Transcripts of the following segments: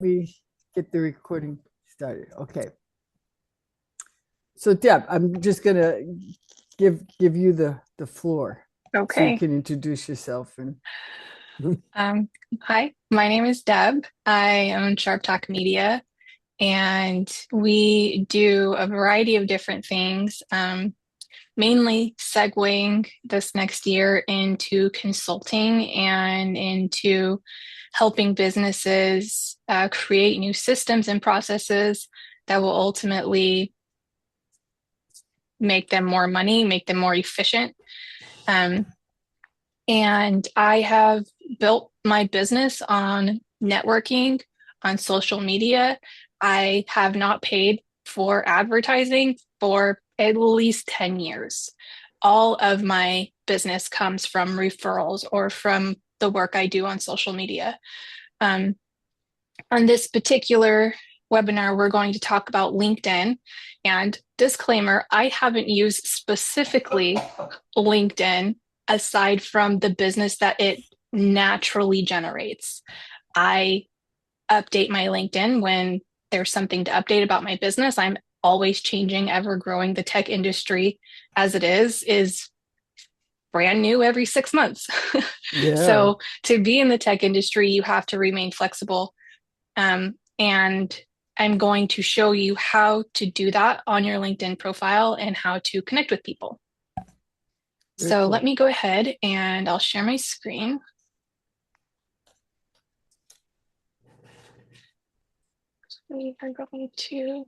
me get the recording started. Okay. So Deb, I'm just gonna give you the floor so you Okay. can introduce yourself and Um, Hi, my name is Deb. I own Sharp Talk Media, and we do a variety of different things, mainly segueing this next year into consulting and into helping businesses create new systems and processes that will ultimately make them more money, make them more efficient. Um, And I have built my business on networking, on social media. I have not paid for advertising for at least 10 years. All of my business comes from referrals or from the work I do on social media. Um, on this particular webinar, we're going to talk about LinkedIn. And disclaimer, I haven't used specifically LinkedIn aside from the business that it naturally generates. I update my LinkedIn when there's something to update about my business. I'm always changing, ever growing. The tech industry, as it is brand new every 6 months. yeah. So to be in the tech industry, you have to remain flexible. And I'm going to show you how to do that on your LinkedIn profile and how to connect with people. Very So let cool. me go ahead and I'll share my screen. We are going to,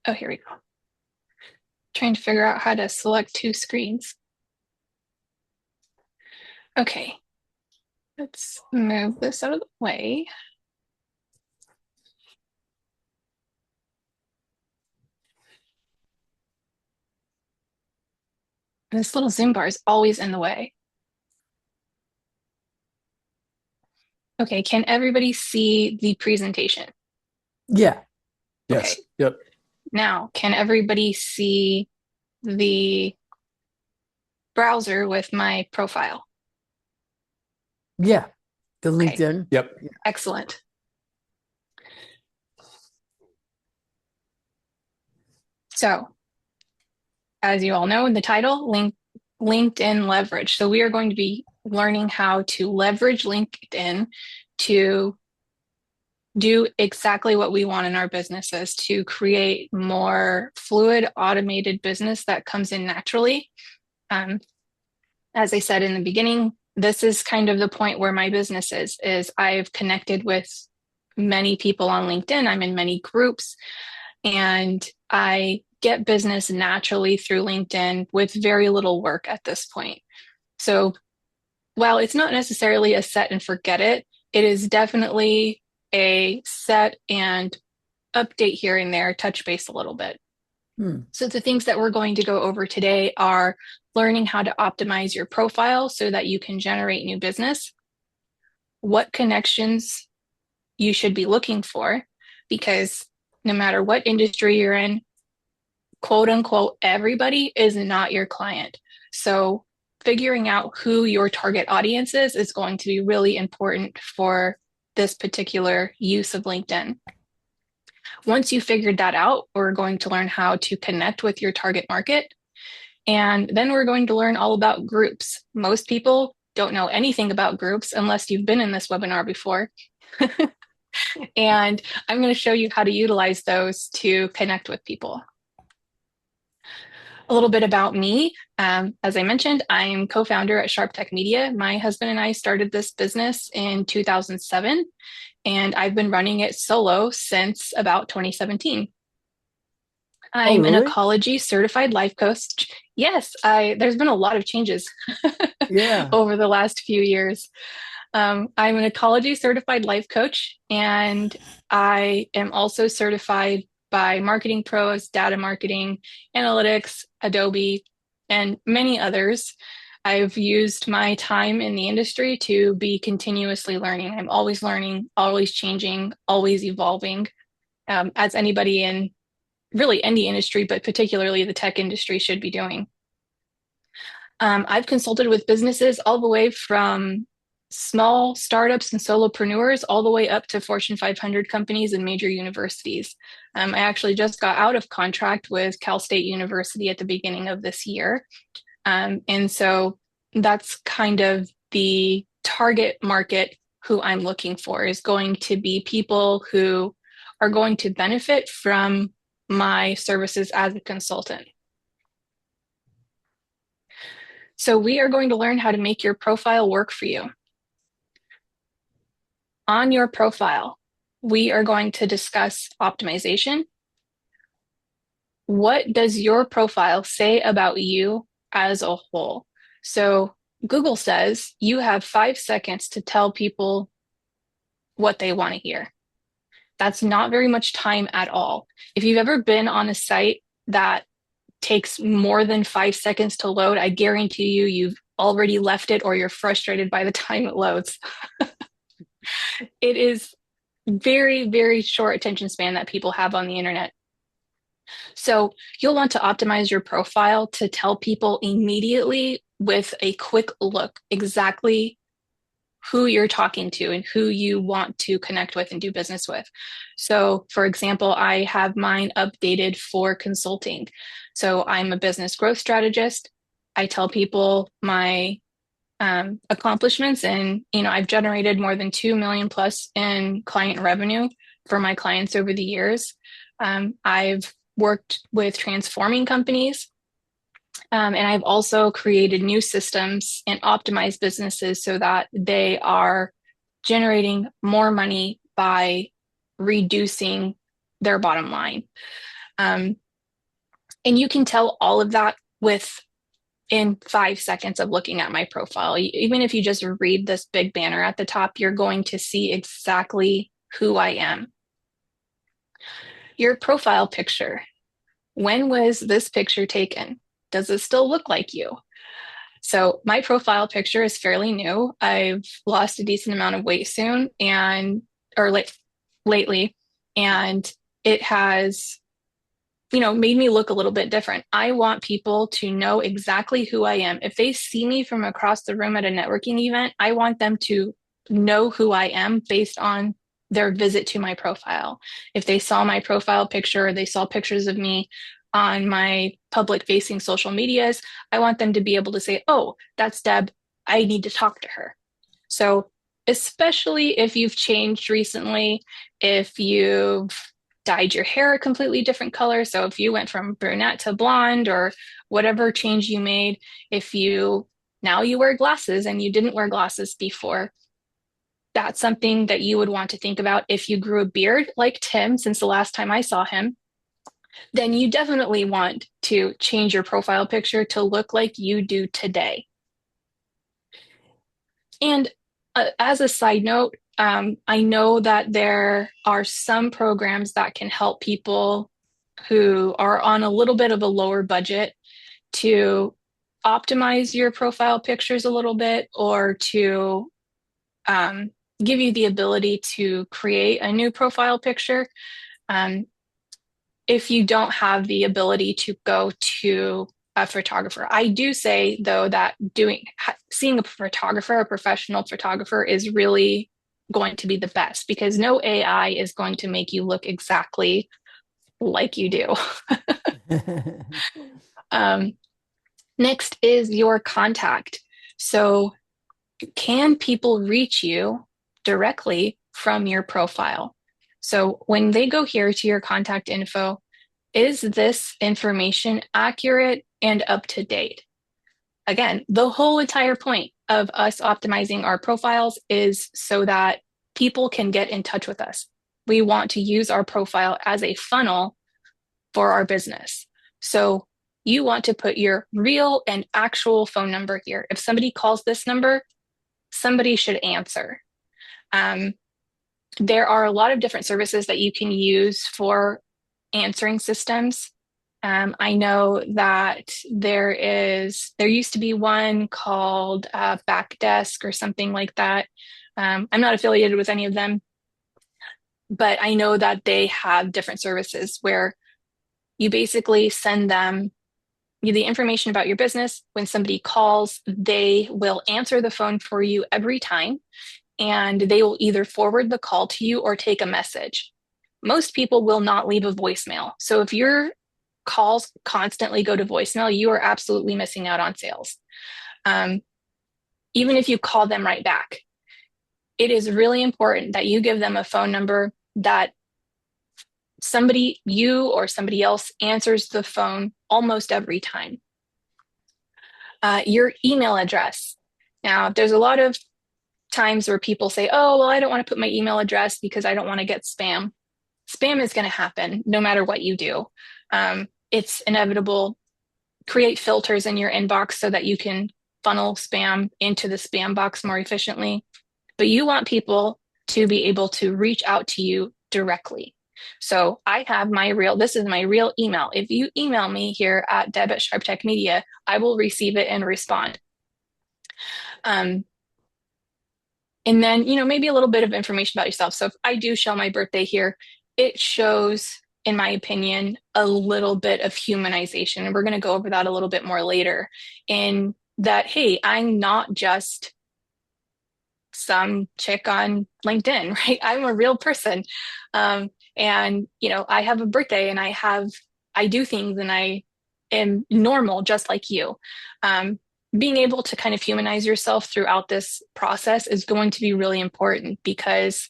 oh, here we go. Trying to figure out how to select two screens. Okay, let's move this out of the way. This little Zoom bar is always in the way. Okay, can everybody see the presentation? Yeah. Okay, Yes. Yep. now can everybody see the browser with my profile? Yeah. The Okay, LinkedIn. Yep. Yeah. excellent. So, as you all know in the title, LinkedIn leverage. So, we are going to be learning how to leverage LinkedIn to do exactly what we want in our businesses to create more fluid, automated business that comes in naturally. Um, as I said in the beginning, this is kind of the point where my business is I've connected with many people on LinkedIn. I'm in many groups and I get business naturally through LinkedIn with very little work at this point. So while it's not necessarily a set and forget it, it is definitely a set and update here and there, touch base a little bit. Hmm. So the things that we're going to go over today are learning how to optimize your profile so that you can generate new business, what connections you should be looking for, because no matter what industry you're in, quote unquote, everybody is not your client. So figuring out who your target audience is going to be really important for this particular use of LinkedIn. Once you figured that out, we're going to learn how to connect with your target market. And then we're going to learn all about groups. Most people don't know anything about groups unless you've been in this webinar before. And I'm going to show you how to utilize those to connect with people. A little bit about me. As I mentioned, I'm co-founder at Sharp Tech Media. My husband and I started this business in 2007, and I've been running it solo since about 2017. Oh, I'm an really? ecology certified life coach. Yes, there's been a lot of changes Yeah. over the last few years. I'm an ecology certified life coach, and I am also certified by Marketing Pros, Data Marketing, Analytics, Adobe, and many others. I've used my time in the industry to be continuously learning. I'm always learning, always changing, always evolving. As anybody in really any industry, but particularly the tech industry should be doing. I've consulted with businesses all the way from small startups and solopreneurs all the way up to Fortune 500 companies and major universities. I actually just got out of contract with Cal State University at the beginning of this year. And so that's kind of the target market who I'm looking for is going to be people who are going to benefit from my services as a consultant. So we are going to learn how to make your profile work for you. On your profile, we are going to discuss optimization. What does your profile say about you as a whole? So Google says you have 5 seconds to tell people what they want to hear. That's not very much time at all. If you've ever been on a site that takes more than 5 seconds to load, I guarantee you, you've already left it or you're frustrated by the time it loads. It is very, very short attention span that people have on the internet. So you'll want to optimize your profile to tell people immediately with a quick look exactly who you're talking to and who you want to connect with and do business with. So, for example, I have mine updated for consulting. So, I'm a business growth strategist. I tell people my accomplishments, and I've generated more than 2 million plus in client revenue for my clients over the years. I've worked with transforming companies. And I've also created new systems and optimized businesses so that they are generating more money by reducing their bottom line. And you can tell all of that in 5 seconds of looking at my profile. Even if you just read this big banner at the top, you're going to see exactly who I am. Your profile picture. When was this picture taken? Does it still look like you? So my profile picture is fairly new. I've lost a decent amount of weight lately, and it has, made me look a little bit different. I want people to know exactly who I am. If they see me from across the room at a networking event, I want them to know who I am based on their visit to my profile. If they saw my profile picture or they saw pictures of me on my public facing social medias, I want them to be able to say, oh, that's Deb. I need to talk to her. So, especially if you've changed recently, if you've dyed your hair a completely different color. So, if you went from brunette to blonde or whatever change you made, if you now you wear glasses and you didn't wear glasses before, that's something that you would want to think about. If you grew a beard like Tim since the last time I saw him, then you definitely want to change your profile picture to look like you do today. And as a side note, I know that there are some programs that can help people who are on a little bit of a lower budget to optimize your profile pictures a little bit or to give you the ability to create a new profile picture. If you don't have the ability to go to a photographer. I do say though that seeing a photographer, a professional photographer is really going to be the best because no AI is going to make you look exactly like you do. Next is your contact. So can people reach you directly from your profile? So when they go here to your contact info, is this information accurate and up to date? Again, the whole entire point of us optimizing our profiles is so that people can get in touch with us. We want to use our profile as a funnel for our business. So you want to put your real and actual phone number here. If somebody calls this number, somebody should answer. There are a lot of different services that you can use for answering systems. I know that there used to be one called Backdesk or something like that. I'm not affiliated with any of them, but I know that they have different services where You basically send them the information about your business. When somebody calls, they will answer the phone for you every time, and they will either forward the call to you or take a message. Most people will not leave a voicemail. So if your calls constantly go to voicemail, you are absolutely missing out on sales. Um, Even if you call them right back, it is really important that you give them a phone number that somebody, you or somebody else, answers the phone almost every time. Your email address. Now, there's a lot of times where people say, oh, well, I don't want to put my email address because I don't want to get spam. Spam is going to happen no matter what you do. It's inevitable. Create filters in your inbox so that you can funnel spam into the spam box more efficiently. But you want people to be able to reach out to you directly. So I have this is my real email. If you email me here at Deb@SharpTech Media, I will receive it and respond. And then, maybe a little bit of information about yourself. So if I do show my birthday here, it shows, in my opinion, a little bit of humanization. And we're going to go over that a little bit more later, in that, hey, I'm not just some chick on LinkedIn, right? I'm a real person. And, I have a birthday, and I do things, and I am normal, just like you. Being able to kind of humanize yourself throughout this process is going to be really important, because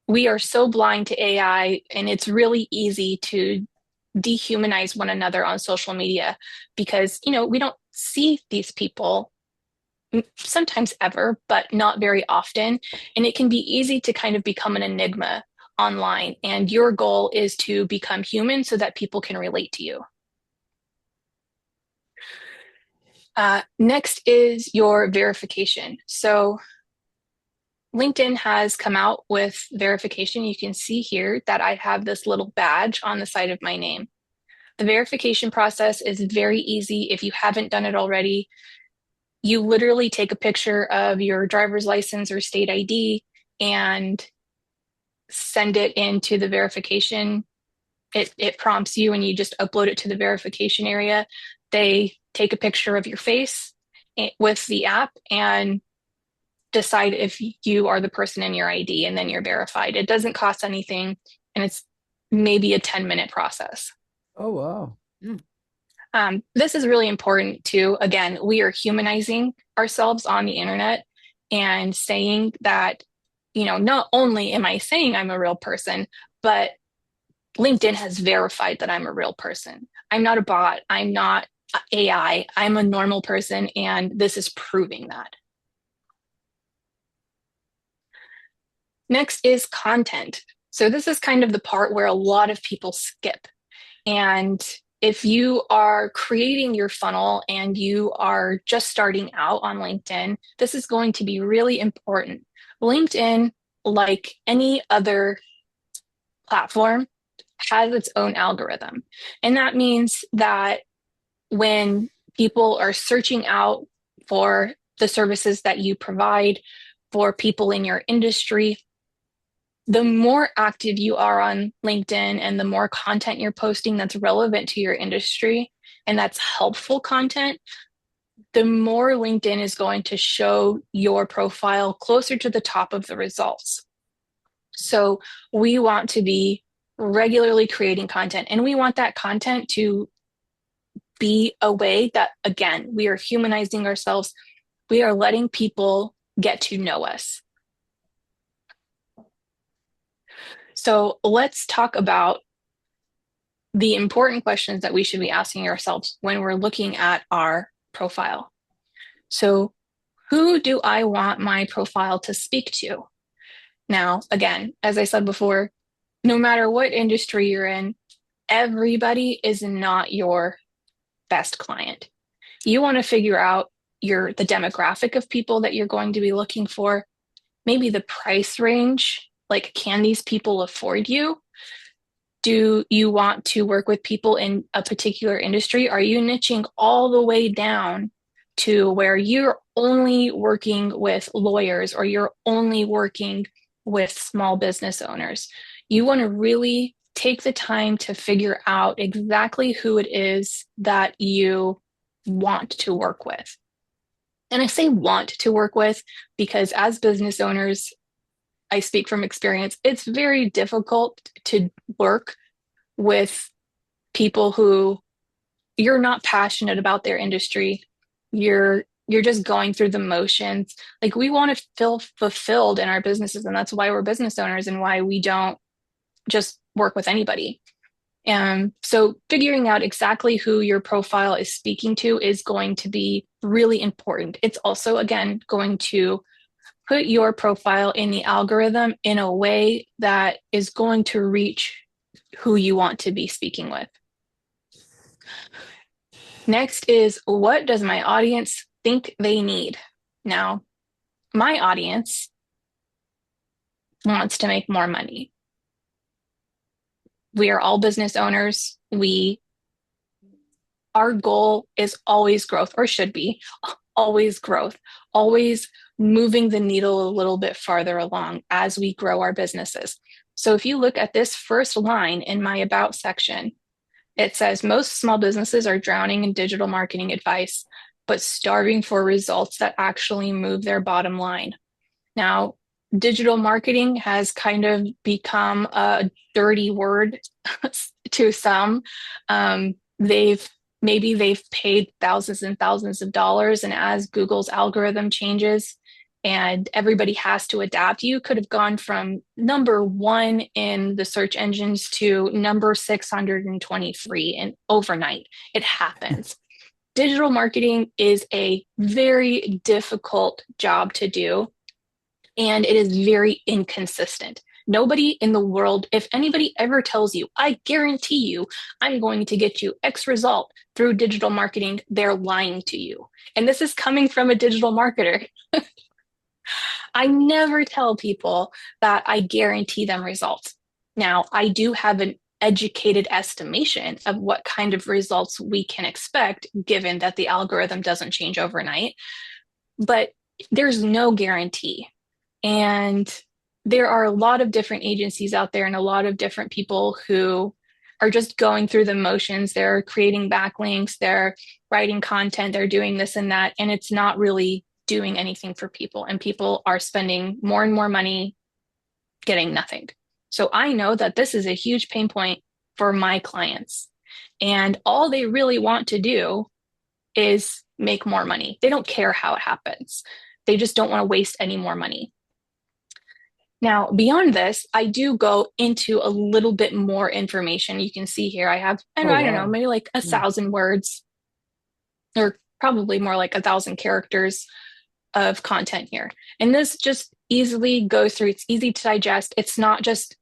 we are so blind to AI, and it's really easy to dehumanize one another on social media, because, we don't see these people sometimes ever, but not very often. And it can be easy to kind of become an enigma online. And your goal is to become human so that people can relate to you. Next is your verification. So LinkedIn has come out with verification. You can see here that I have this little badge on the side of my name. The verification process is very easy. If you haven't done it already, you literally take a picture of your driver's license or state ID and send it into the verification. It prompts you, and you just upload it to the verification area. They take a picture of your face with the app and decide if you are the person in your ID, and then you're verified. It doesn't cost anything, and it's maybe a 10-minute process. Oh, wow. This is really important too. Again, we are humanizing ourselves on the internet and saying that, not only am I saying I'm a real person, but LinkedIn has verified that I'm a real person. I'm not a bot. I'm not AI. I'm a normal person, and this is proving that. Next is content. So this is kind of the part where a lot of people skip. And if you are creating your funnel and you are just starting out on LinkedIn, this is going to be really important. LinkedIn, like any other platform, has its own algorithm. And that means that when people are searching out for the services that you provide for people in your industry, the more active you are on LinkedIn and the more content you're posting that's relevant to your industry and that's helpful content, the more LinkedIn is going to show your profile closer to the top of the results. So we want to be regularly creating content, and we want that content to be a way that, again, we are humanizing ourselves. We are letting people get to know us. So let's talk about the important questions that we should be asking ourselves when we're looking at our profile. So, who do I want my profile to speak to? Now, again, as I said before, no matter what industry you're in, everybody is not your best client. You want to figure out the demographic of people that you're going to be looking for, maybe the price range. Like, can these people afford you? Do you want to work with people in a particular industry? Are you niching all the way down to where you're only working with lawyers, or you're only working with small business owners? You want to really take the time to figure out exactly who it is that you want to work with. And I say want to work with because as business owners, I speak from experience, it's very difficult to work with people who you're not passionate about their industry. You're just going through the motions. Like we want to feel fulfilled in our businesses, and that's why we're business owners and why we don't just work with anybody. And so figuring out exactly who your profile is speaking to is going to be really important. It's also, again, going to put your profile in the algorithm in a way that is going to reach who you want to be speaking with. Next is, what does my audience think they need? Now, my audience wants to make more money. We are all business owners. Our goal is always growth, or should be always growth, always moving the needle a little bit farther along as we grow our businesses. So if you look at this first line in my About section, it says most small businesses are drowning in digital marketing advice, but starving for results that actually move their bottom line. Now, digital marketing has kind of become a dirty word to some. They've paid thousands and thousands of dollars, and as Google's algorithm changes and everybody has to adapt, you could have gone from number one in the search engines to number 623 in overnight. It happens. Digital marketing is a very difficult job to do, and it is very inconsistent. Nobody in the world, if anybody ever tells you, I guarantee you, I'm going to get you X result through digital marketing, they're lying to you. And this is coming from a digital marketer. I never tell people that I guarantee them results. Now, I do have an educated estimation of what kind of results we can expect, given that the algorithm doesn't change overnight, but there's no guarantee. And there are a lot of different agencies out there and a lot of different people who are just going through the motions. They're creating backlinks, they're writing content, they're doing this and that, and it's not really doing anything for people. And people are spending more and more money getting nothing. So I know that this is a huge pain point for my clients. And all they really want to do is make more money. They don't care how it happens. They just don't want to waste any more money. Now, beyond this, I do go into a little bit more information. You can see here, I have, I don't know, maybe like 1,000 words, or probably more like 1,000 characters of content here. And this just easily goes through. It's easy to digest. It's not just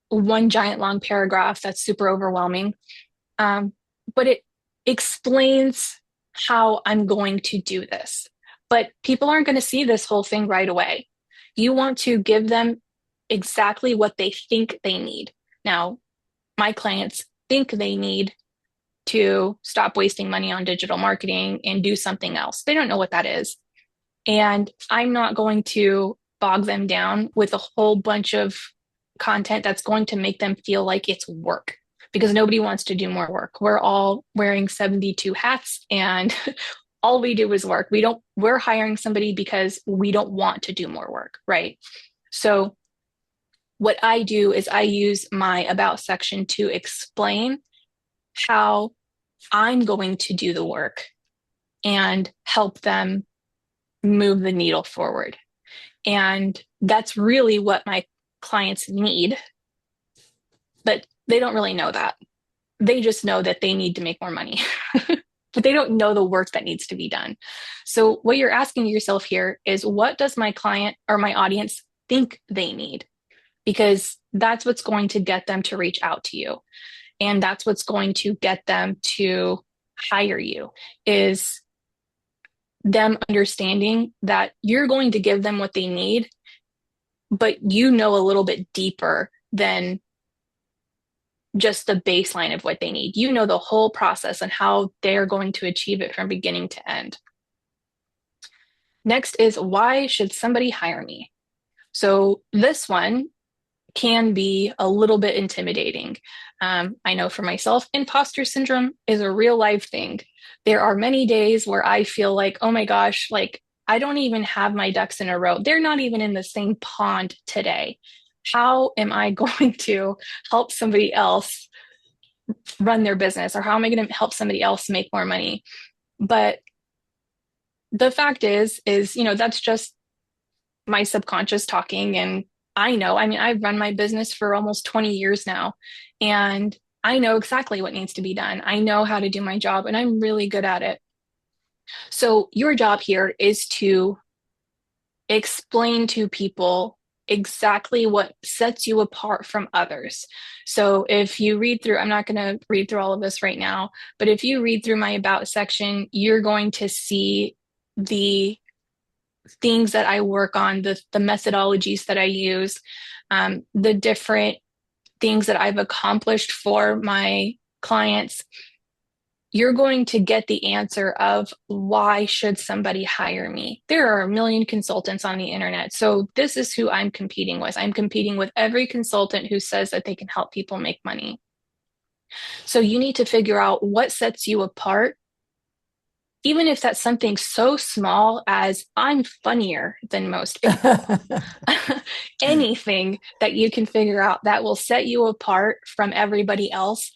one giant long paragraph that's super overwhelming, but it explains how I'm going to do this. But people aren't going to see this whole thing right away. You want to give them exactly what they think they need. Now, my clients think they need to stop wasting money on digital marketing and do something else. They don't know what that is. And I'm not going to bog them down with a whole bunch of content that's going to make them feel like it's work, because nobody wants to do more work. We're all wearing 72 hats and all we do is work. We're hiring somebody because we don't want to do more work, right? So what I do is I use my About section to explain how I'm going to do the work and help them move the needle forward. And that's really what my clients need, but they don't really know that. They just know that they need to make more money, but they don't know the work that needs to be done. So what you're asking yourself here is, what does my client or my audience think they need? Because that's what's going to get them to reach out to you. And that's what's going to get them to hire you, is them understanding that you're going to give them what they need, but you know a little bit deeper than just the baseline of what they need. You know the whole process and how they're going to achieve it from beginning to end. Next is, why should somebody hire me? So this one can be a little bit intimidating. I know for myself, imposter syndrome is a real life thing. There are many days where I feel like, oh my gosh, like I don't even have my ducks in a row. They're not even in the same pond today. How am I going to help somebody else run their business, or how am I going to help somebody else make more money? But the fact is, that's just my subconscious talking. And I know, I mean, I've run my business for almost 20 years now, and I know exactly what needs to be done. I know how to do my job, and I'm really good at it. So your job here is to explain to people exactly what sets you apart from others. So if you read through, I'm not going to read through all of this right now, but if you read through my about section, you're going to see the things that I work on, the methodologies that I use, the different things that I've accomplished for my clients. You're going to get the answer of why should somebody hire me? There are a million consultants on the internet. So this is who I'm competing with. I'm competing with every consultant who says that they can help people make money. So you need to figure out what sets you apart, even if that's something so small as I'm funnier than most. Anything that you can figure out that will set you apart from everybody else.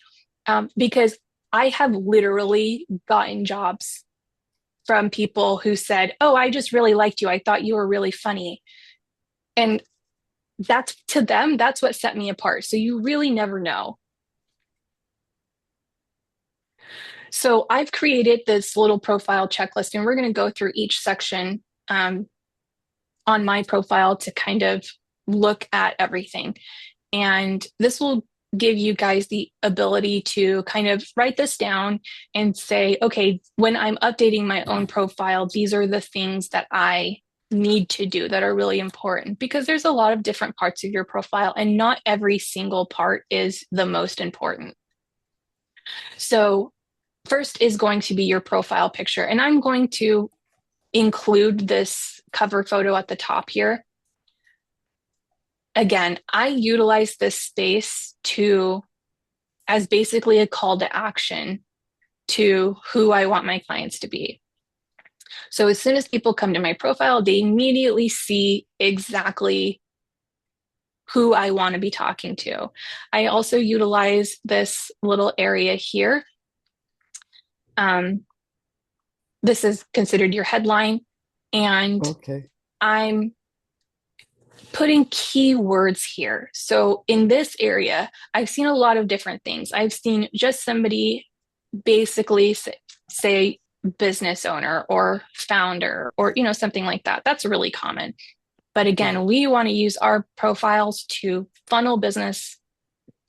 Because I have literally gotten jobs from people who said, oh, I just really liked you. I thought you were really funny. And that's, to them, that's what set me apart. So you really never know. So I've created this little profile checklist, and we're going to go through each section on my profile to kind of look at everything. And this will give you guys the ability to kind of write this down and say, okay, when I'm updating my own profile, these are the things that I need to do that are really important, because there's a lot of different parts of your profile and not every single part is the most important. So first is going to be your profile picture, and I'm going to include this cover photo at the top here. Again, I utilize this space as basically a call to action to who I want my clients to be. So as soon as people come to my profile, they immediately see exactly who I want to be talking to. I also utilize this little area here. This is considered your headline, and Okay. I'm putting keywords here. So in this area, I've seen a lot of different things. I've seen just somebody basically say business owner or founder, or something like that. That's really common. But again, we want to use our profiles to funnel business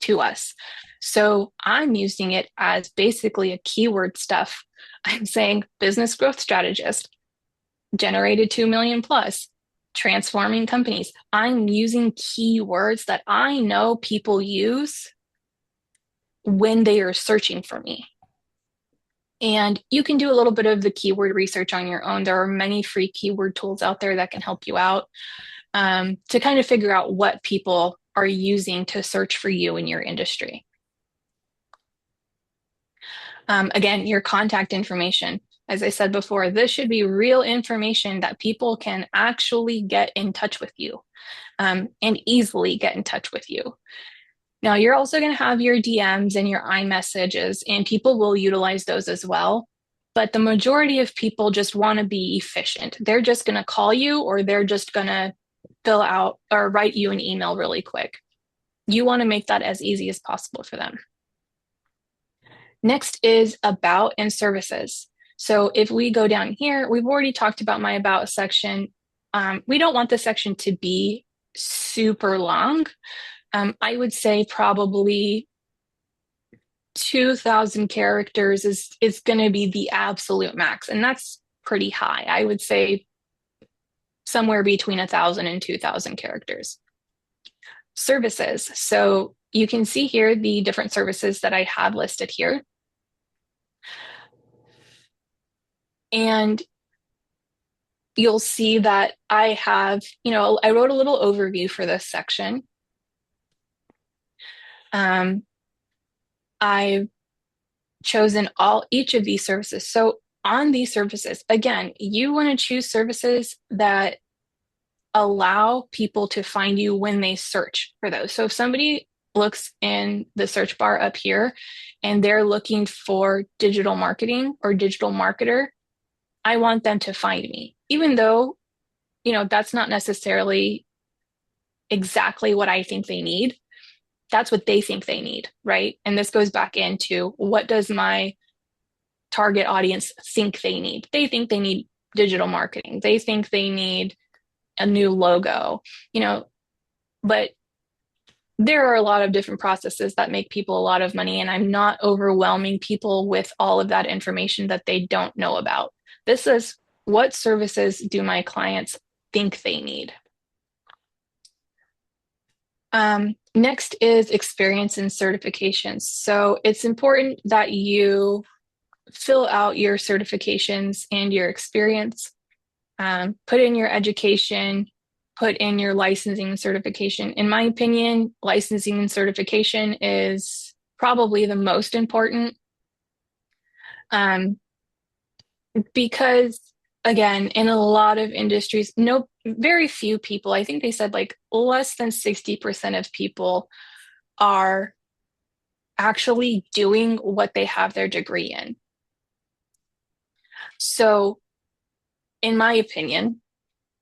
to us. So I'm using it as basically a keyword stuff. I'm saying business growth strategist, generated 2 million plus, transforming companies. I'm using keywords that I know people use when they are searching for me. And you can do a little bit of the keyword research on your own. There are many free keyword tools out there that can help you out to kind of figure out what people are using to search for you in your industry. Again, your contact information. As I said before, this should be real information that people can actually get in touch with you and easily get in touch with you. Now, you're also going to have your DMs and your iMessages, and people will utilize those as well. But the majority of people just want to be efficient. They're just going to call you, or they're just going to fill out or write you an email really quick. You want to make that as easy as possible for them. Next is about and services. So if we go down here, we've already talked about my about section. We don't want this section to be super long. I would say probably 2,000 characters is going to be the absolute max, and that's pretty high. I would say somewhere between 1,000 and 2,000 characters. Services. So you can see here the different services that I have listed here. And you'll see that I have, I wrote a little overview for this section. Um, I've chosen each of these services. So on these services, again, you want to choose services that allow people to find you when they search for those. So if somebody looks in the search bar up here and they're looking for digital marketing or digital marketer, I want them to find me, even though, that's not necessarily exactly what I think they need. That's what they think they need, right? And this goes back into, what does my target audience think they need? They think they need digital marketing. They think they need a new logo, but there are a lot of different processes that make people a lot of money, and I'm not overwhelming people with all of that information that they don't know about. This is, what services do my clients think they need? Next is experience and certifications. So it's important that you fill out your certifications and your experience. Put in your education, put in your licensing and certification. In my opinion, licensing and certification is probably the most important, um, because, again, in a lot of industries, very few people, I think they said like less than 60% of people are actually doing what they have their degree in. So, in my opinion,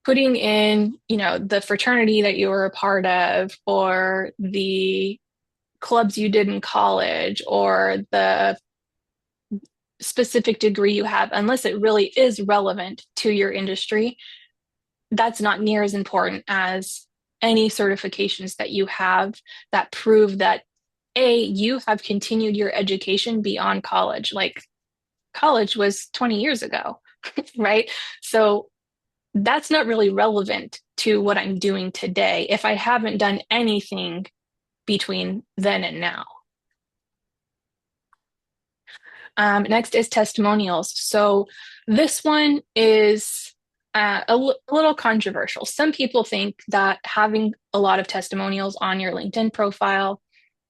putting in, the fraternity that you were a part of, or the clubs you did in college, or the specific degree you have, unless it really is relevant to your industry, that's not near as important as any certifications that you have that prove that, you have continued your education beyond college. Like, college was 20 years ago, right? So that's not really relevant to what I'm doing today if I haven't done anything between then and now. Next is testimonials. So this one is a little controversial. Some people think that having a lot of testimonials on your LinkedIn profile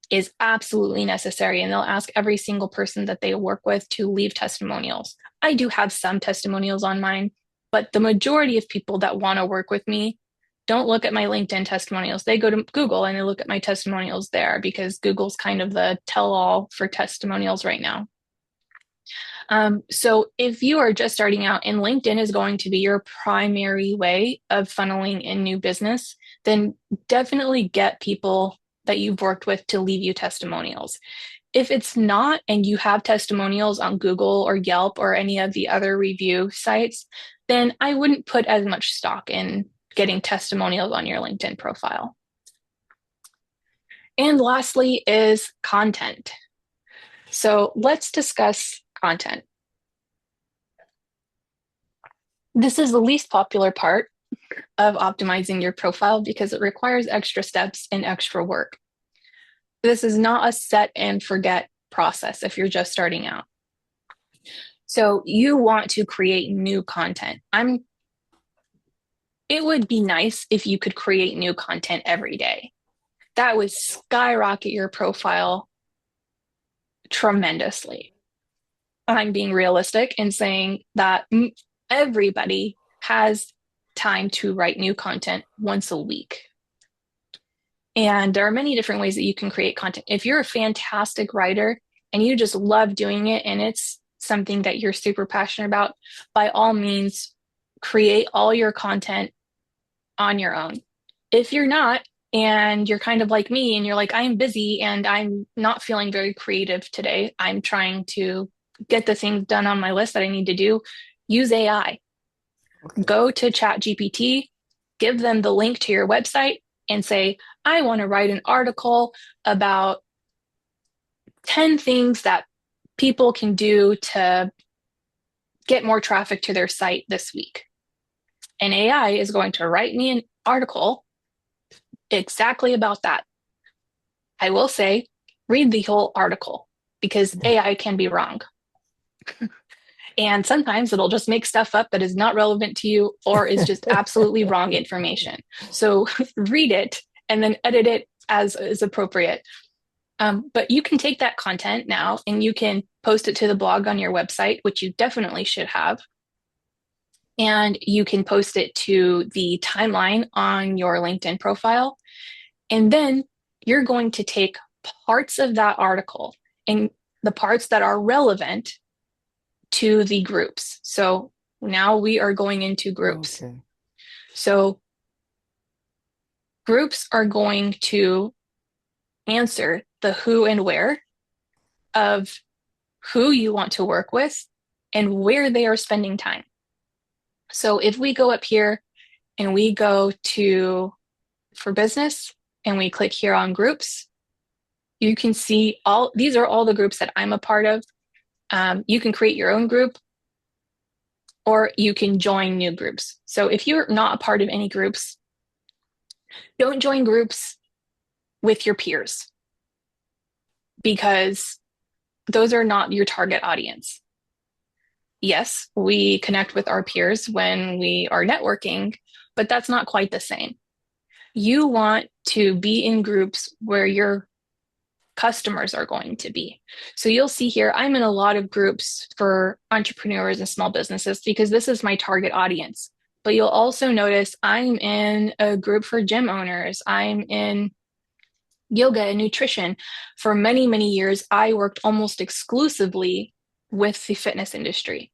is absolutely necessary, and they'll ask every single person that they work with to leave testimonials. I do have some testimonials on mine, but the majority of people that want to work with me don't look at my LinkedIn testimonials. They go to Google and they look at my testimonials there, because Google's kind of the tell-all for testimonials right now. So if you are just starting out and LinkedIn is going to be your primary way of funneling in new business, then definitely get people that you've worked with to leave you testimonials. If it's not, and you have testimonials on Google or Yelp or any of the other review sites, then I wouldn't put as much stock in getting testimonials on your LinkedIn profile. And lastly is content. So let's discuss content. This is the least popular part of optimizing your profile because it requires extra steps and extra work. This is not a set and forget process if you're just starting out. So you want to create new content. It would be nice if you could create new content every day. That would skyrocket your profile tremendously. I'm being realistic and saying that everybody has time to write new content once a week. And there are many different ways that you can create content. If you're a fantastic writer and you just love doing it and it's something that you're super passionate about, by all means, create all your content on your own. If you're not, and you're kind of like me and you're like, I'm busy and I'm not feeling very creative today, I'm trying to get the things done on my list that I need to do, use AI. Okay. Go to ChatGPT, give them the link to your website and say, I want to write an article about 10 things that people can do to get more traffic to their site this week. And AI is going to write me an article exactly about that. I will say, read the whole article, because AI can be wrong. And sometimes it'll just make stuff up that is not relevant to you or is just absolutely wrong information. So read it and then edit it as is appropriate. But you can take that content now and you can post it to the blog on your website, which you definitely should have. And you can post it to the timeline on your LinkedIn profile. And then you're going to take parts of that article and the parts that are relevant to the groups. So now we are going into groups. Okay. So groups are going to answer the who and where of who you want to work with and where they are spending time. So if we go up here and we go to for business and we click here on groups, you can see all these are all the groups that I'm a part of. You can create your own group or you can join new groups. So if you're not a part of any groups, don't join groups with your peers because those are not your target audience. Yes, we connect with our peers when we are networking, but that's not quite the same. You want to be in groups where your customers are going to be. So you'll see here, I'm in a lot of groups for entrepreneurs and small businesses because this is my target audience. But you'll also notice I'm in a group for gym owners. I'm in yoga and nutrition. For many, many years, I worked almost exclusively with the fitness industry.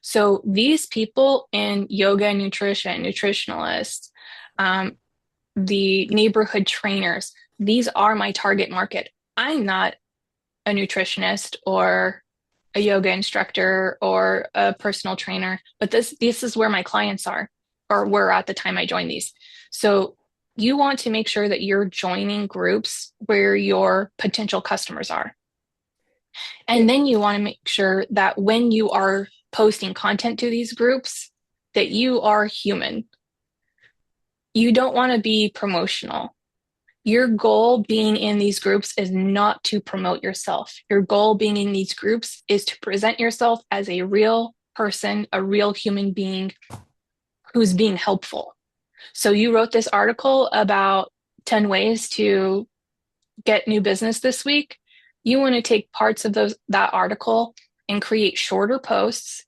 So these people in yoga and nutrition, nutritionalists, the neighborhood trainers, these are my target market. I'm not a nutritionist or a yoga instructor or a personal trainer, but this is where my clients are or were at the time I joined these. So you want to make sure that you're joining groups where your potential customers are. And then you want to make sure that when you are posting content to these groups, that you are human. You don't want to be promotional. Your goal being in these groups is not to promote yourself. Your goal being in these groups is to present yourself as a real person, a real human being who's being helpful. So you wrote this article about 10 ways to get new business this week. You want to take parts of that article and create shorter posts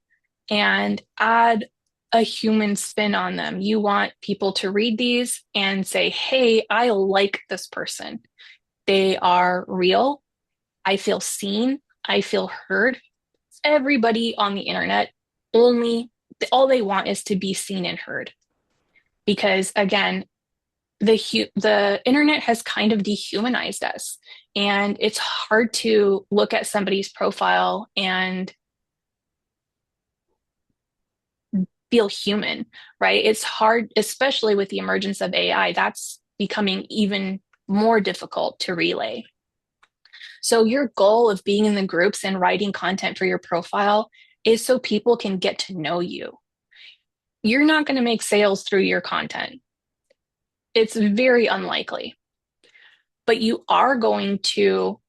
and add a human spin on them. You want people to read these and say, hey, I like this person. They are real. I feel seen. I feel heard. Everybody on the internet all they want is to be seen and heard. Because again, the internet has kind of dehumanized us, and it's hard to look at somebody's profile and feel human, right? It's hard, especially with the emergence of AI. That's becoming even more difficult to relay. So your goal of being in the groups and writing content for your profile is so people can get to know you. You're not going to make sales through your content. It's very unlikely. But you are going to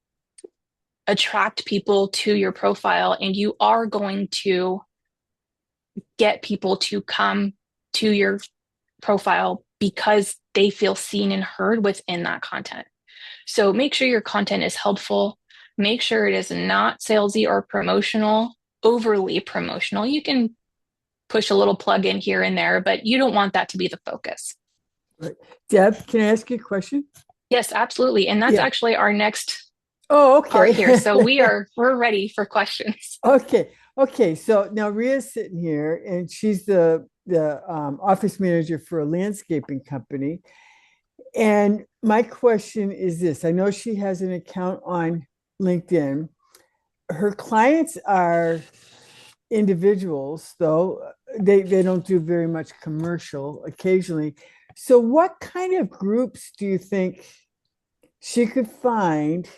attract people to your profile and you are going to get people to come to your profile because they feel seen and heard within that content. So make sure your content is helpful. Make sure it is not salesy or promotional, overly promotional. You can push a little plug in here and there, but you don't want that to be the focus. Right. Deb, can I ask you a question? Yes, absolutely. And that's actually our next part here. So we're ready for questions. Okay. So now Ria's sitting here, and she's the office manager for a landscaping company. And my question is this: I know she has an account on LinkedIn. Her clients are individuals, though they don't do very much commercial occasionally. So what kind of groups do you think she could find?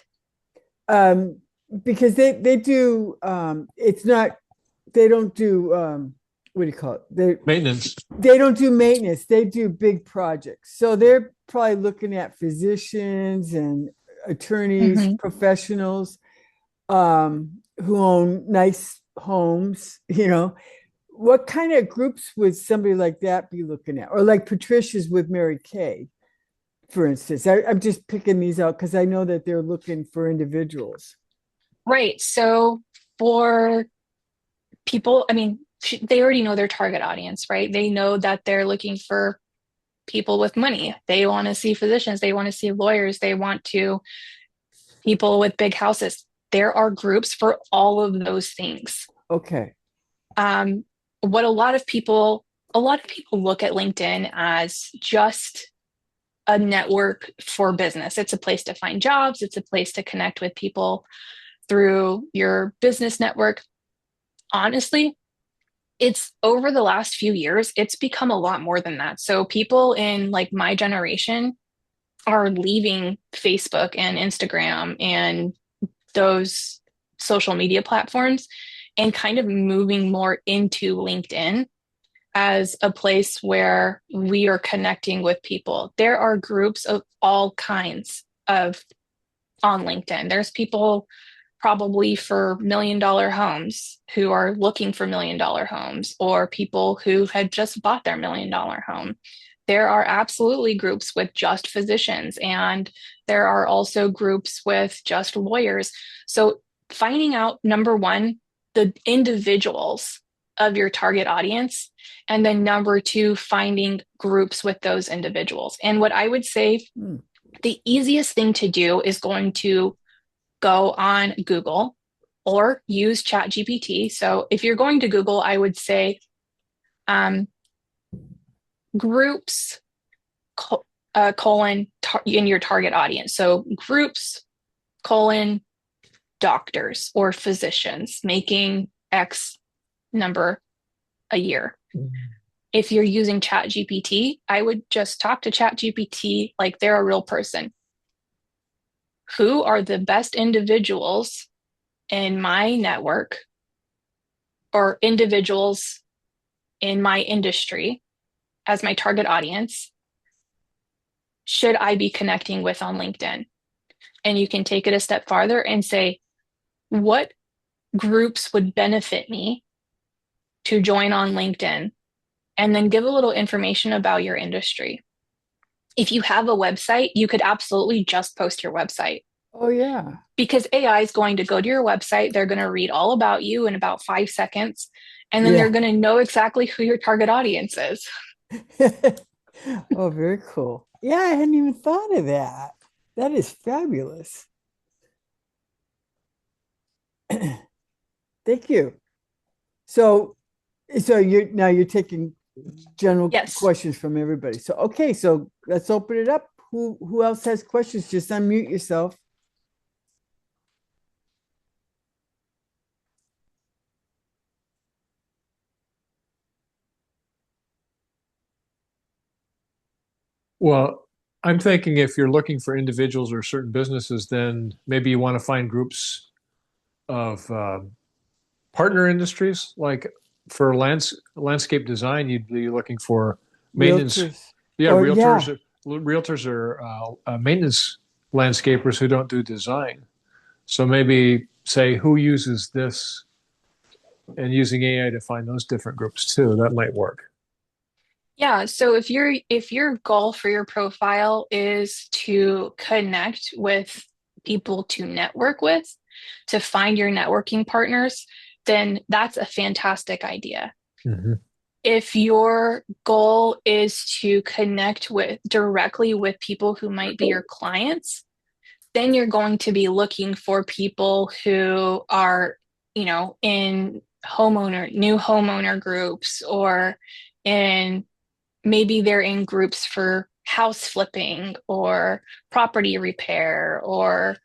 Because they do it's not they don't do what do you call it? Maintenance. They don't do maintenance, they do big projects. So they're probably looking at physicians and attorneys, professionals who own nice homes, What kind of groups would somebody like that be looking at? Or like Patricia's with Mary Kay for instance? I'm just picking these out because I know that they're looking for individuals. Right. So for people, I mean, they already know their target audience, right? They know that they're looking for people with money. They want to see physicians, they want to see lawyers, they want to people with big houses. There are groups for all of those things. Okay. Um, what a lot of people look at LinkedIn as just a network for business. It's a place to find jobs, it's a place to connect with people through your business network. Honestly, it's over the last few years, it's become a lot more than that. So people in like my generation are leaving Facebook and Instagram and those social media platforms and kind of moving more into LinkedIn as a place where we are connecting with people. There are groups of all kinds of on LinkedIn. There's people probably for $1 million homes who are looking for $1 million homes, or people who had just bought their $1 million home. There are absolutely groups with just physicians, and there are also groups with just lawyers. So, finding out number one, the individuals of your target audience, and then number two, finding groups with those individuals. And what I would say Hmm. the easiest thing to do is going to go on Google or use ChatGPT. So if you're going to Google, I would say um, groups colon in your target audience. So groups colon doctors or physicians making X number a year. If you're using ChatGPT, I would just talk to ChatGPT like they're a real person. Who are the best individuals in my network or individuals in my industry as my target audience should I be connecting with on LinkedIn? And you can take it a step farther and say, what groups would benefit me to join on LinkedIn? And then give a little information about your industry. If you have a website, you could absolutely just post your website Oh, yeah. because AI is going to go to your website. They're going to read all about you in about 5 seconds, and then they're Yeah. going to know exactly who your target audience is. Oh, very cool. Yeah, I hadn't even thought of that. That is fabulous. Thank you. So, so you're taking general Yes. questions from everybody. So, okay, so let's open it up. Who else has questions? Just unmute yourself. Well, I'm thinking if you're looking for individuals or certain businesses, then maybe you want to find groups of partner industries. Like for landscape design, you'd be looking for maintenance. Realtors. Yeah, Or yeah. realtors are maintenance landscapers who don't do design. So maybe say who uses this and using AI to find those different groups too. That might work. Yeah, so if your goal for your profile is to connect with people to network with, to find your networking partners, then that's a fantastic idea. Mhm. If your goal is to connect with directly with people who might be your clients, then you're going to be looking for people who are, in new homeowner groups, or in maybe they're in groups for house flipping or property repair, or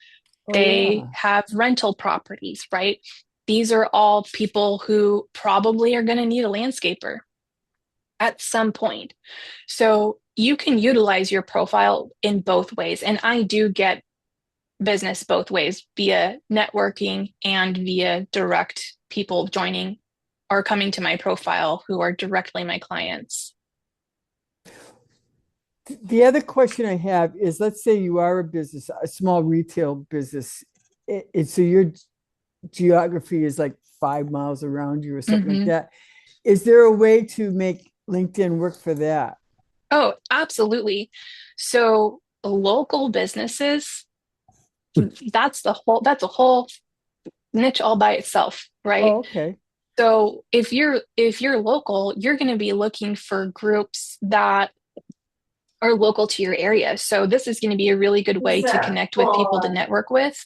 Oh, they yeah. have rental properties, right? These are all people who probably are going to need a landscaper at some point. So you can utilize your profile in both ways. And I do get business both ways via networking and via direct people joining or coming to my profile who are directly my clients. The other question I have is, let's say you are a business, a small retail business, so your geography is like 5 miles around you or something like Mm-hmm. that. Is there a way to make LinkedIn work for that? Oh, absolutely. So local businesses, that's a whole niche all by itself, right? Oh, okay. So if you're local, you're going to be looking for groups that are local to your area. So this is going to be a really good way to connect with people to network with.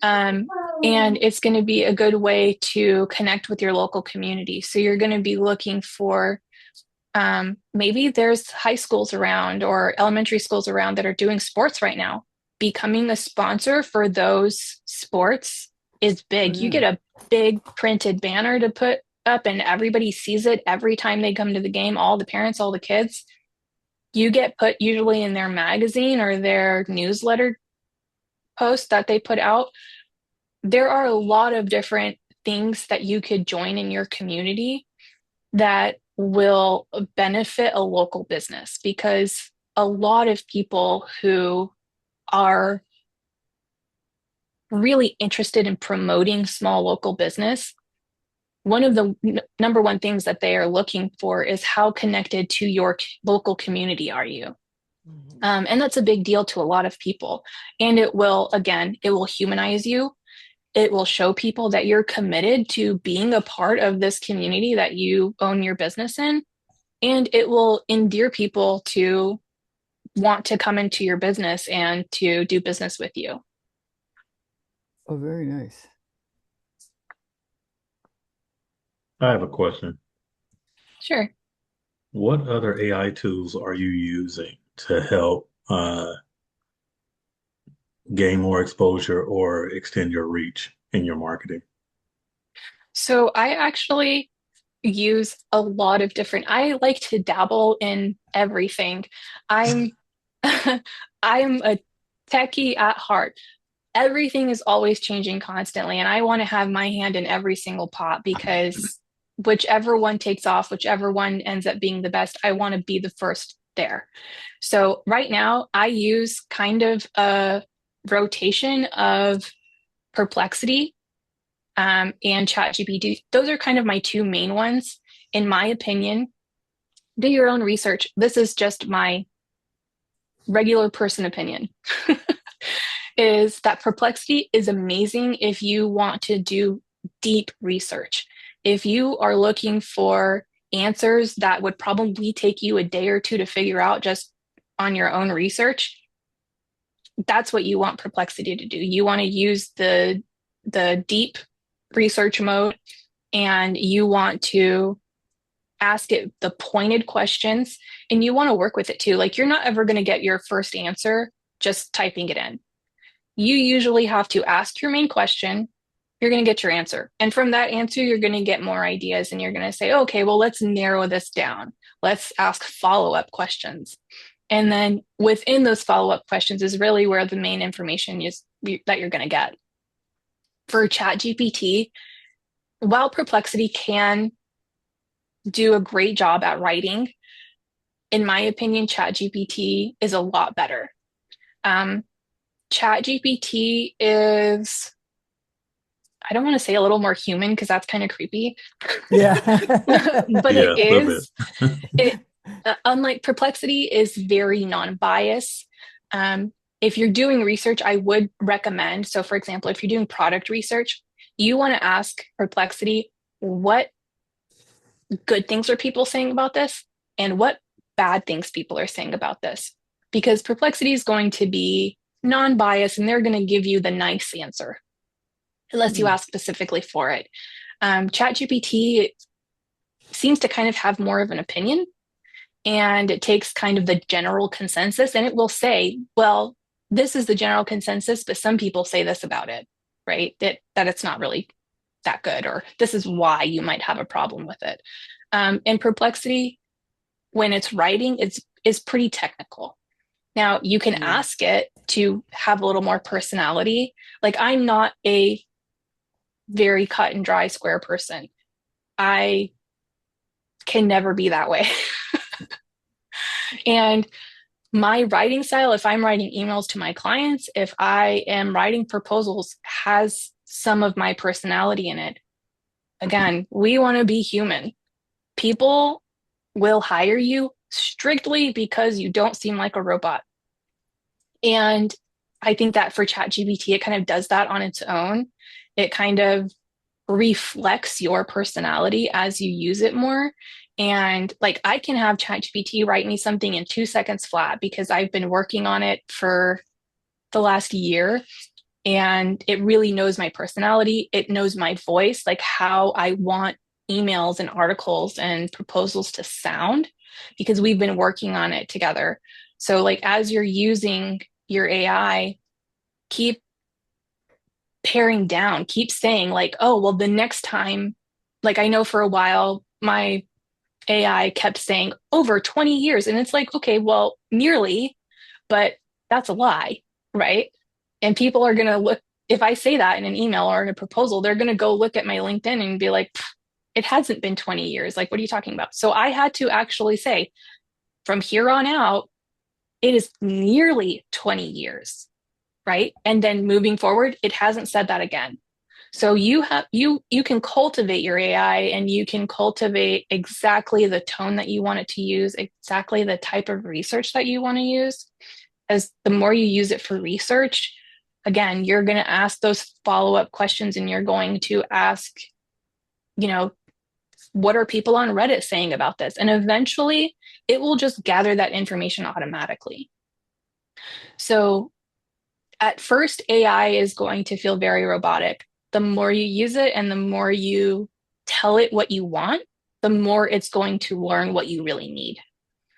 Um, and it's going to be a good way to connect with your local community. So you're going to be looking for maybe there's high schools around or elementary schools around that are doing sports right now. Becoming a sponsor for those sports is Oh, big. You yeah. get a big printed banner to put up, and everybody sees it every time they come to the game, all the parents, all the kids. You get put usually in their magazine or their newsletter post that they put out. There are a lot of different things that you could join in your community that will benefit a local business, because a lot of people who are really interested in promoting small local business, one of the number one things that they are looking for is how connected to your local community are you? And that's a big deal to a lot of people. And it will, again, it will humanize you. It will show people that you're committed to being a part of this community that you own your business in. And it will endear people to want to come into your business and to do business with you. Oh, very nice. I have a question. Sure. What other AI tools are you using to help gain more exposure or extend your reach in your marketing? So I actually use a lot of different, I like to dabble in everything. I'm I'm a techie at heart. Everything is always changing constantly, and I want to have my hand in every single pot, because whichever one takes off, whichever one ends up being the best, I want to be the first there. So right now I use kind of a rotation of Perplexity and ChatGPT. Those are kind of my two main ones, in my opinion. Do your own research. This is just my regular person opinion. Is that Perplexity is amazing if you want to do deep research. If you are looking for answers that would probably take you a day or two to figure out just on your own research, that's what you want Perplexity to do. You want to use the deep research mode, and you want to ask it the pointed questions, and you want to work with it too. Like, you're not ever going to get your first answer just typing it in. You usually have to ask your main question. You're going to get your answer. And from that answer, you're going to get more ideas, and you're going to say, okay, well, let's narrow this down. Let's ask follow-up questions. And then within those follow-up questions is really where the main information is that you're going to get. For ChatGPT, while Perplexity can do a great job at writing, in my opinion, ChatGPT is a lot better. ChatGPT is, I don't want to say a little more human because that's kind of creepy, Yeah. but Yeah, it a little is. It, unlike Perplexity, is very non-biased. If you're doing research, I would recommend. So, for example, if you're doing product research, you want to ask Perplexity, what good things are people saying about this, and what bad things people are saying about this? Because Perplexity is going to be non-biased, and they're going to give you the nice answer, unless you ask specifically for it. ChatGPT seems to kind of have more of an opinion, and it takes kind of the general consensus, and it will say, well, this is the general consensus, but some people say this about it, right? That it's not really that good, or this is why you might have a problem with it. And Perplexity, when it's writing, is pretty technical. Now, you can ask it to have a little more personality. Like, I'm not a very cut and dry square person. I can never be that way. And my writing style, if I'm writing emails to my clients, if I am writing proposals, has some of my personality in it. Again, we want to be human. People will hire you strictly because you don't seem like a robot. And I think that for ChatGPT, it kind of does that on its own. It kind of reflects your personality as you use it more. And like I can have ChatGPT write me something in 2 seconds flat because I've been working on it for the last year, and it really knows my personality. It knows my voice, like how I want emails and articles and proposals to sound, because we've been working on it together. So like as you're using your AI, keep paring down, keep saying like, oh, well, the next time, like I know for a while, my AI kept saying over 20 years. And it's like, okay, well, nearly, but that's a lie, right? And people are going to look, if I say that in an email or in a proposal, they're going to go look at my LinkedIn and be like, it hasn't been 20 years. Like, what are you talking about? So I had to actually say, from here on out, it is nearly 20 years, right? And then moving forward, it hasn't said that again. So you can cultivate your AI, and you can cultivate exactly the tone that you want it to use, exactly the type of research that you want to use. As the more you use it for research, again, you're going to ask those follow-up questions, and you're going to ask, you know, what are people on Reddit saying about this? And eventually it will just gather that information automatically. So at first, AI is going to feel very robotic. The more you use it and the more you tell it what you want, the more it's going to learn what you really need,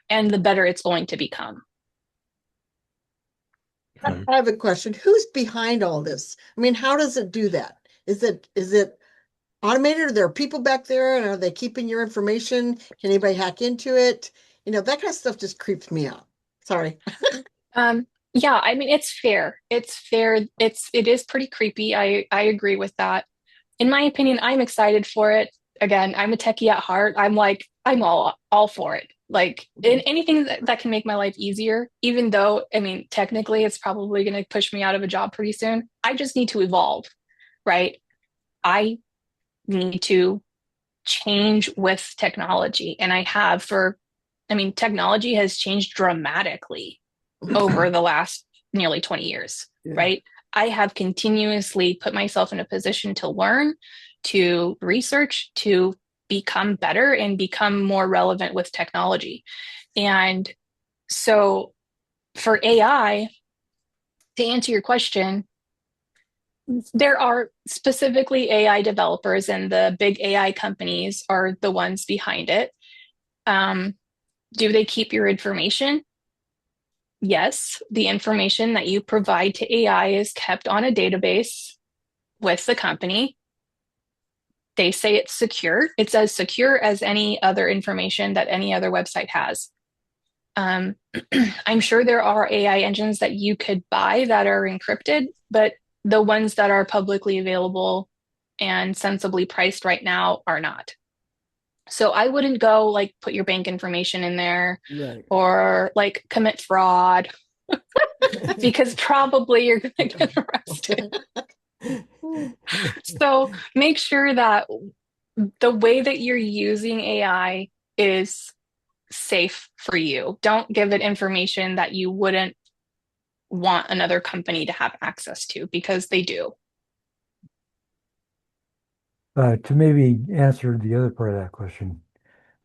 and the better it's going to become. Okay. I have a question. Who's behind all this? I mean, how does it do that? Is it automated? Are there people back there, and are they keeping your information? Can anybody hack into it? That kind of stuff just creeps me out. Sorry. Yeah, I mean, it's fair. It's fair. It is pretty creepy. I agree with that. In my opinion, I'm excited for it. Again, I'm a techie at heart. I'm all for it. Like in anything that can make my life easier, even though, I mean, technically it's probably going to push me out of a job pretty soon. I just need to evolve, right? I need to change with technology. And technology has changed dramatically over the last nearly 20 years, Yeah. right? I have continuously put myself in a position to learn, to research, to become better and become more relevant with technology. And so for AI, to answer your question, there are specifically AI developers, and the big AI companies are the ones behind it. Do they keep your information? Yes, the information that you provide to AI is kept on a database with the company. They say it's secure. It's as secure as any other information that any other website has. I'm sure there are AI engines that you could buy that are encrypted, but the ones that are publicly available and sensibly priced right now are not. So I wouldn't go like put your bank information in there Right. or like commit fraud because probably you're going to get arrested. So make sure that the way that you're using AI is safe for you. Don't give it information that you wouldn't want another company to have access to, because they do. To maybe answer the other part of that question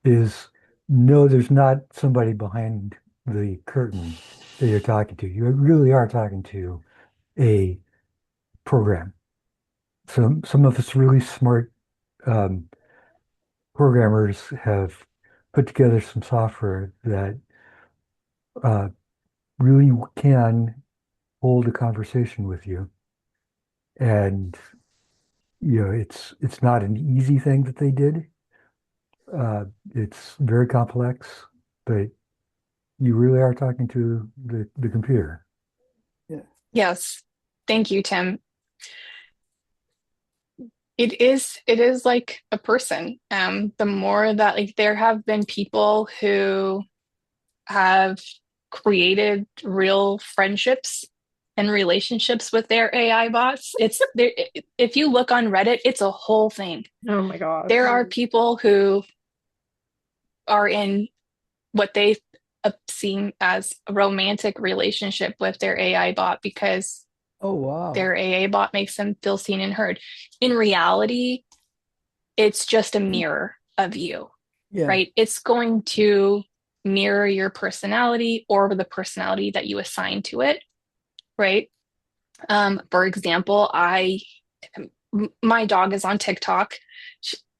is no, there's not somebody behind the curtain that you're talking to. You really are talking to a program. Some of us really smart um, programmers have put together some software that uh, really can hold a conversation with you. And it's not an easy thing that they did. It's very complex, but you really are talking to the computer. Yes. Thank you, Tim. It is like a person. The more that like there have been people who have created real friendships and relationships with their AI bots. It's there. If you look on Reddit, it's a whole thing. Oh my God. There are people who are in what they seen as a romantic relationship with their AI bot because Oh, wow. their AA bot makes them feel seen and heard. In reality, it's just a mirror of you, Yeah. right? It's going to mirror your personality or the personality that you assign to it, right? For example, my dog is on TikTok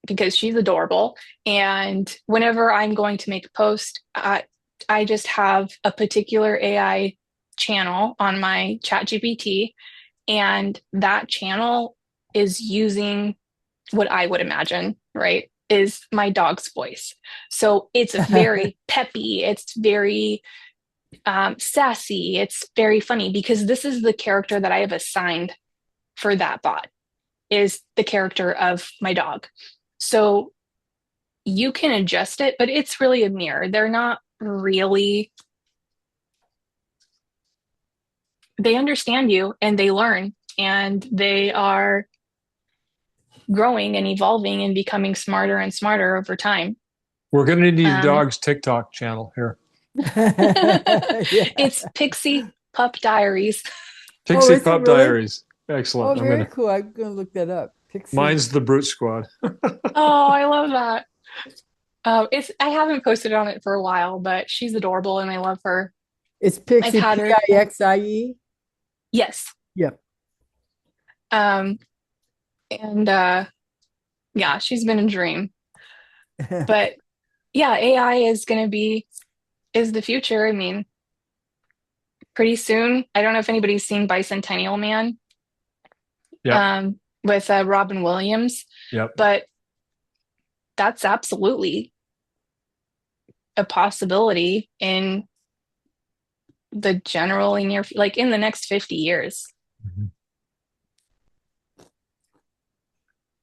because she's adorable. And whenever I'm going to make a post, I just have a particular AI channel on my ChatGPT, and that channel is using what I would imagine, right, is my dog's voice. So it's very peppy, it's very sassy, it's very funny because this is the character that I have assigned for that bot, is the character of my dog. So you can adjust it, but it's really a mirror. They're not really, they understand you and they learn and they are growing and evolving and becoming smarter and smarter over time. We're going to need your Um, dog's TikTok channel here. Yeah. It's Pixie Pup Diaries. Pixie is it Pup really? Diaries. Oh, Excellent. very cool. I'm gonna look that up. Pixie. Mine's the Brute Squad. Oh, I love that. I haven't posted on it for a while, but she's adorable and I love her. It's I've Pixie, had her. Pixie. Yes. Yep. And yeah, she's been a dream. But yeah, AI is the future. I mean, pretty soon. I don't know if anybody's seen Bicentennial Man. Yep. With Robin Williams. Yep. But that's absolutely a possibility in the generally near, like in the next 50 years. Mhm.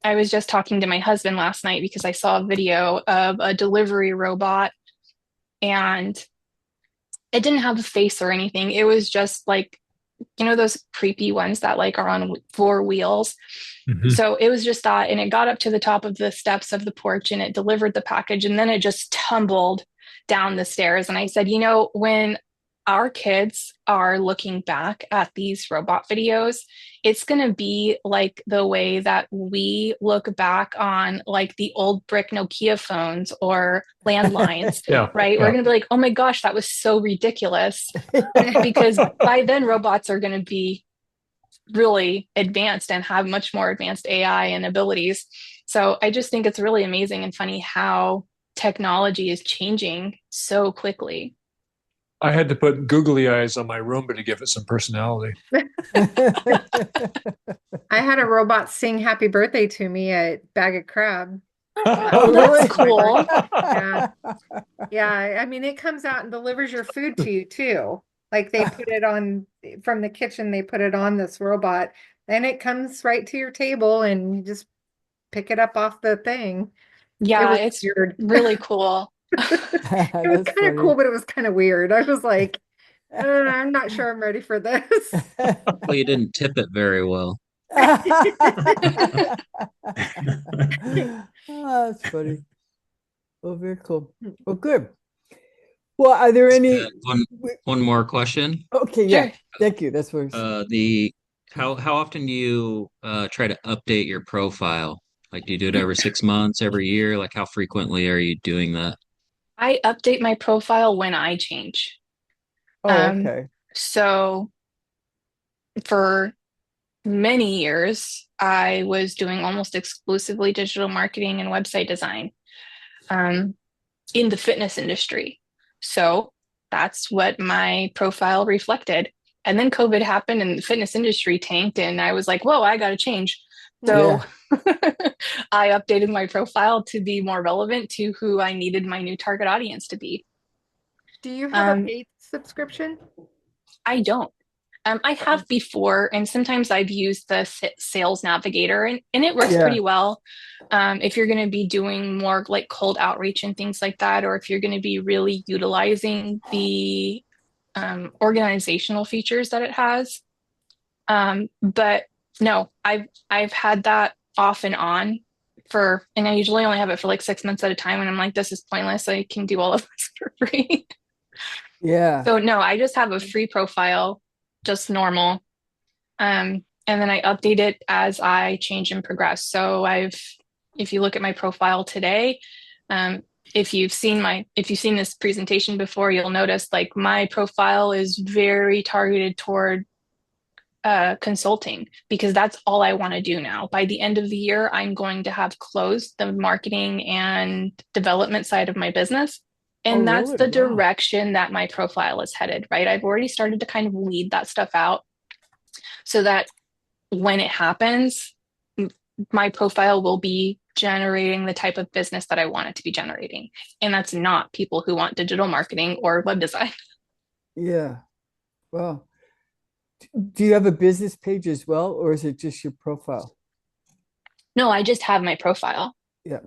I was just talking to my husband last night because I saw a video of a delivery robot and it didn't have a face or anything. It was just like, those creepy ones that like are on 4 wheels. Mhm. So it was just that, and it got up to the top of the steps of the porch and it delivered the package, and then it just tumbled down the stairs. And I said, when our kids are looking back at these robot videos, it's going to be like the way that we look back on like the old brick Nokia phones or landlines, Yeah. right? Yeah. We're going to be like, oh my gosh, that was so ridiculous. Because by then robots are going to be really advanced and have much more advanced AI and abilities. So I just think it's really amazing and funny how technology is changing so quickly. I had to put googly eyes on my Roomba to give it some personality. I had a robot sing happy birthday to me at Bag of Crab. Oh, that's cool. Yeah. Yeah, I mean, it comes out and delivers your food to you too. Like they put it on from the kitchen, they put it on this robot and it comes right to your table and you just pick it up off the thing. Yeah, It was it's weird. really cool. It was That's kind of funny. cool, but it was kind of weird. I was like, I'm not sure I'm ready for this. Well, you didn't tip it very well. Oh, that's funny. Well, very cool. Well, good. Well, are there any? One more question. Okay, yeah. Sure. Thank you. That's what. How often do you try to update your profile? Like, do you do it every 6 months, every year? Like, how frequently are you doing that? I update my profile when I change. Oh, Um, okay. So for many years, I was doing almost exclusively digital marketing and website design in the fitness industry. So that's what my profile reflected. And then COVID happened and the fitness industry tanked, and I was like, whoa, I got to change. So I updated my profile to be more relevant to who I needed my new target audience to be. Do you have a paid subscription? I don't. I have before, and sometimes I've used the Sales Navigator, and it works pretty well. If you're going to be doing more like cold outreach and things like that, or if you're going to be really utilizing the organizational features that it has. But no, I've had that off and on and I usually only have it for like 6 months at a time, and I'm like, this is pointless. I can do all of this for free. Yeah. So no, I just have a free profile, just normal. And then I update it as I change and progress. So if you look at my profile today, um, if you've seen this presentation before, you'll notice like my profile is very targeted toward consulting because that's all I want to do now. By the end of the year, I'm going to have closed the marketing and development side of my business. And Oh, that's really? the Wow. direction that my profile is headed, right? I've already started to kind of lead that stuff out so that when it happens, my profile will be generating the type of business that I want it to be generating. And that's not people who want digital marketing or web design. Yeah. Well, do you have a business page as well, or is it just your profile? No, I just have my profile. Yeah.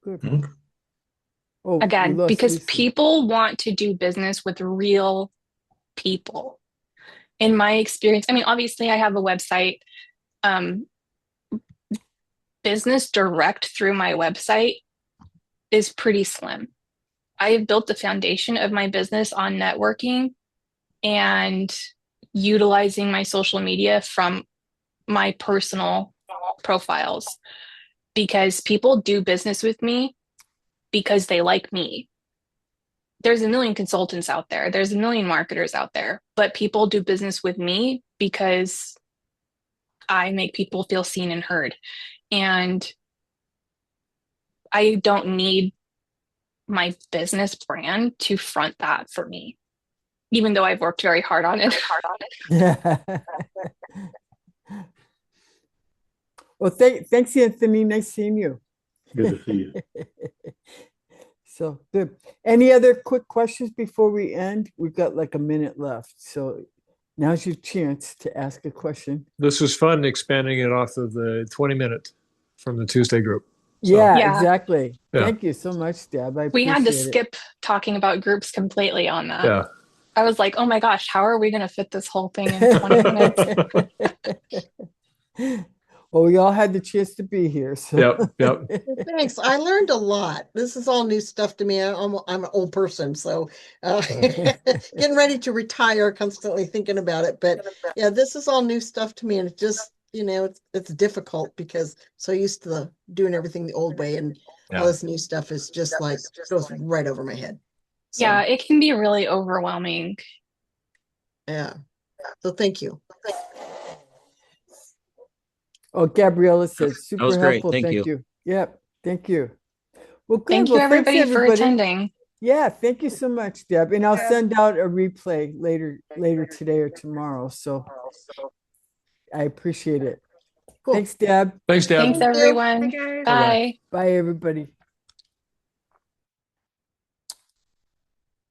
Good. Okay. Oh, we Again, lost because Lisa. people want to do business with real people. In my experience, I mean, obviously, I have a website. Business direct through my website is pretty slim. I have built the foundation of my business on networking and utilizing my social media from my personal profiles because people do business with me because they like me. There's a million consultants out there, there's a million marketers out there, but people do business with me because I make people feel seen and heard. And I don't need my business brand to front that for me, even though I've worked very hard on it. Yeah. Well, thanks, Anthony. Nice seeing you. Good to see you. So good. Any other quick questions before we end? We've got like a minute left. So now's your chance to ask a question. This was fun expanding it off of the 20-minute from the Tuesday group. So, Yeah, Yeah. exactly. Yeah. Thank you so much, Deb. I We had to appreciate it. skip talking about groups completely on that. yeah. I was like, oh my gosh, how are we going to fit this whole thing in 20 minutes? Well, we all had the chance to be here. So Yep. Thanks. I learned a lot. This is all new stuff to me. I'm an old person, so getting ready to retire, constantly thinking about it. But yeah, this is all new stuff to me, and it just, it's difficult because I'm so used to doing everything the old way, and all this new stuff is just like goes right over my head. So, Yeah, it can be really overwhelming. yeah. So thank you. Oh, Gabriella said super was great. helpful. Thank you. you. Yep. Thank you. Well, good. Thank you, Well, thanks, everybody, for everybody. attending. Yeah, thank you so much, Deb. And I'll Yeah. send out a replay later today or tomorrow. So I appreciate it. Cool. Thanks, Deb. Thanks, Deb. Thanks, Thank you. everyone. Bye, guys. Bye. Bye, everybody.